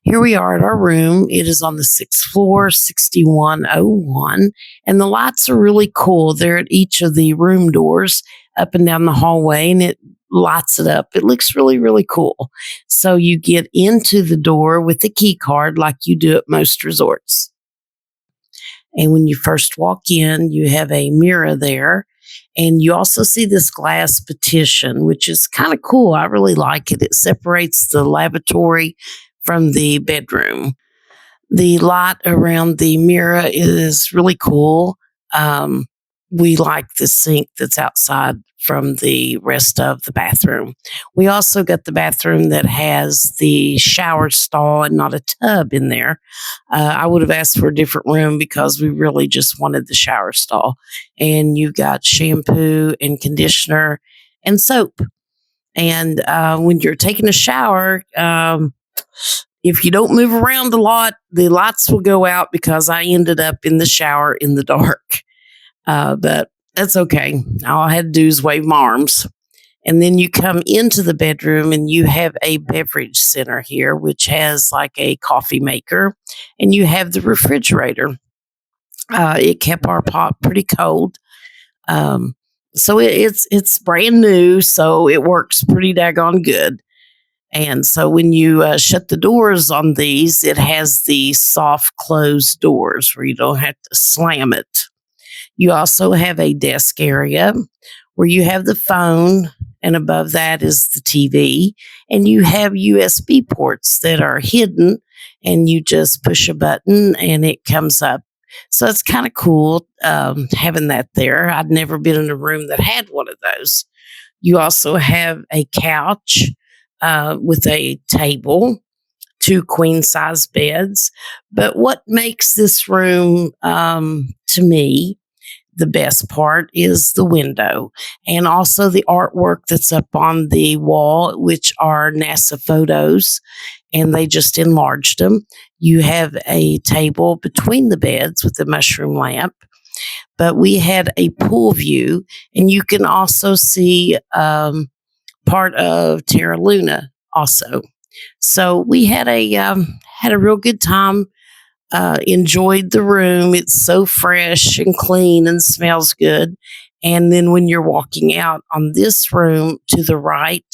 Here we are at our room. It is on the sixth floor, 6101, and the lights are really cool. They're at each of the room doors up and down the hallway, and it lights it up. It looks really, really cool. So you get into the door with the key card like you do at most resorts. And when you first walk in, you have a mirror there. And you also see this glass partition, which is kind of cool. I really like it. It separates the lavatory from the bedroom. The light around the mirror is really cool. We like the sink that's outside from the rest of the bathroom. We also got the bathroom that has the shower stall and not a tub in there. I would have asked for a different room because we really just wanted the shower stall. And you got shampoo and conditioner and soap. And when you're taking a shower, if you don't move around a lot, the lights will go out because I ended up in the shower in the dark. But that's okay. All I had to do is wave my arms. And then you come into the bedroom and you have a beverage center here, which has like a coffee maker, and you have the refrigerator. It kept our pot pretty cold. So it's brand new, so it works pretty daggone good. And so when you shut the doors on these, it has the soft closed doors where you don't have to slam it. You also have a desk area where you have the phone, and above that is the TV, and you have USB ports that are hidden, and you just push a button and it comes up. So it's kind of cool having that there. I'd never been in a room that had one of those. You also have a couch with a table, 2 queen size beds. But what makes this room, to me, the best part is the window and also the artwork that's up on the wall, which are NASA photos, and they just enlarged them. You have a table between the beds with a mushroom lamp, but we had a pool view, and you can also see part of Terra Luna also. So we had a real good time. Enjoyed the room. It's so fresh and clean and smells good. And then when you're walking out on this room to the right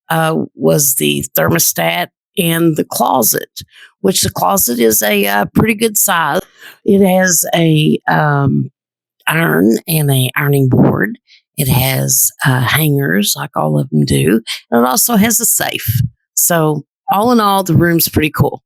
was the thermostat and the closet, which the closet is a pretty good size. It has a iron and a ironing board. It has hangers like all of them do. And it also has a safe. So all in all, the room's pretty cool.